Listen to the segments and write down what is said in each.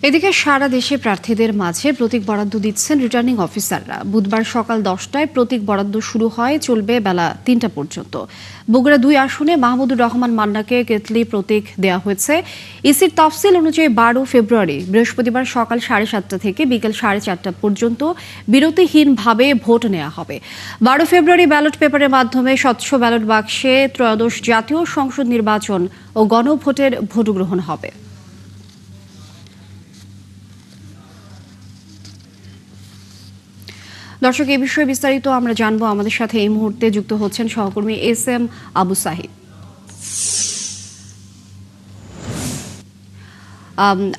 এদিকে সারা দেশে প্রার্থীদের মাঝে প্রতীক বরাদ্দ দিচ্ছেন রিটার্নিং অফিসাররা। বুধবার সকাল 10টায় প্রতীক বরাদ্দ শুরু হয়, চলবে বেলা 3টা পর্যন্ত। বগুড়া 2 আসনে মাহমুদুর রহমান মান্নাকে কেতলি প্রতীক দেওয়া হয়েছে। ইসির তফসিল অনুযায়ী 12 ফেব্রুয়ারি বৃহস্পতিবার সকাল 7:30 থেকে বিকেল 4:30 পর্যন্ত বিরতিহীনভাবে ভোট নেওয়া হবে। 12 ফেব্রুয়ারি ব্যালট পেপারের মাধ্যমে স্বচ্ছ ব্যালট বাক্সে ত্রয়োদশ জাতীয় সংসদ নির্বাচন ও গণভোটের ভোট গ্রহণ হবে। দর্শক, এই বিষয়ে বিস্তারিত আমরা জানবো। আমাদের সাথে এই মুহূর্তে যুক্ত হচ্ছেন সহকর্মী SM আবু সাহিদ।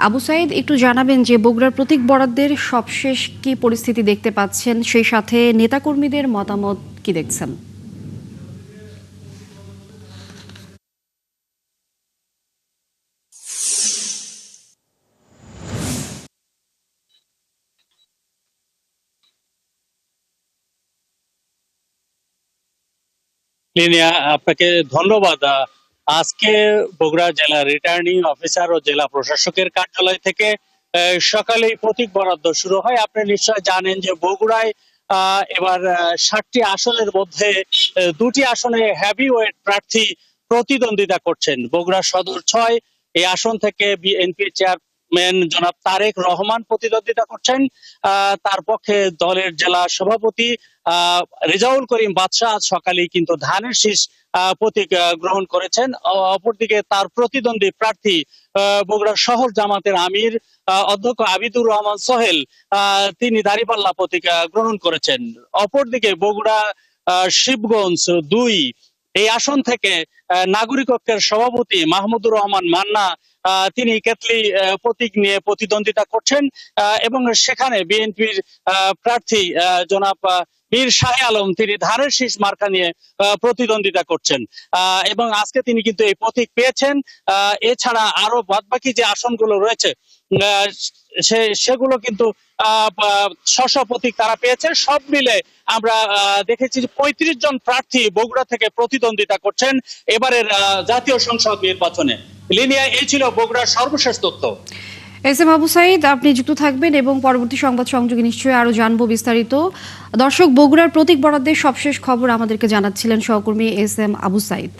আবু সাইদ, একটু জানাবেন যে বগুড়ার প্রতীক বরাদ্দের সবশেষ কি পরিস্থিতি দেখতে পাচ্ছেন, সেই সাথে নেতাকর্মীদের মতামত কি দেখছেন? লিনিয়া, আপনাকে ধন্যবাদ। আজকে বগুড়া জেলা রিটার্নিং অফিসার ও জেলা প্রশাসকের কার্যালয় থেকে সকালেই প্রতীক বরাদ্দ শুরু হয়। আপনি নিশ্চয় জানেন যে বগুড়ায় এবার 60টি আসনের মধ্যে 2টি আসনে হেভি ওয়েট প্রার্থী প্রতিদ্বন্দ্বিতা করছেন। বগুড়া সদর 6 এই আসন থেকে বিএনপি চেয়ারম্যান জনাব তারেক রহমান প্রতিদ্বন্দ্বিতা করছেন। তার পক্ষে দলের জেলা সভাপতি রেজাউল করিম বাদশাহ আজ সকালেই কিন্তু ধানের শীষ প্রতীক গ্রহণ করেছেন। অপরদিকে তার প্রতিদ্বন্দ্বী প্রার্থী বগুড়া শহর জামাতের আমির অধ্যক্ষ আবিদুর রহমান সোহেল, তিনি দাঁড়িপাল্লা প্রতীক গ্রহণ করেছেন। অপরদিকে বগুড়া শিবগঞ্জ 2 এই আসন থেকে নাগরিক ঐক্যের সভাপতি মাহমুদুর রহমান মান্না, তিনি কেতলি প্রতীক নিয়ে প্রতিদ্বন্দ্বিতা করছেন এবং সেখানে বিএনপির প্রার্থী জনাব মীর শাহে আলম, তিনি ধানের শীষ মার্কা নিয়ে প্রতিদ্বন্দ্বিতা করছেন এবং আজকে তিনি কিন্তু এই প্রতীক পেয়েছেন। এছাড়া আরো বাদবাকি যে আসনগুলো রয়েছে সেগুলো কিন্তু স্ব প্রতীক তারা পেয়েছে। সব মিলে আমরা দেখেছি যে 35 জন প্রার্থী বগুড়া থেকে প্রতিদ্বন্দ্বিতা করছেন এবারের জাতীয় সংসদ নির্বাচনে। লিনিয়া, এই ছিল বগুড়ার সর্বশেষ তথ্য। SM আবু সাইদ, আপনি যুক্ত থাকবেন এবং পরবর্তী সংবাদ সংযোগে নিশ্চয়ই আরো জানবো বিস্তারিত। দর্শক, বগুড়ার প্রতীক বরাদ্দের সবশেষ খবর আমাদেরকে জানাচ্ছিলেন সহকর্মী SM আবু সাইদ।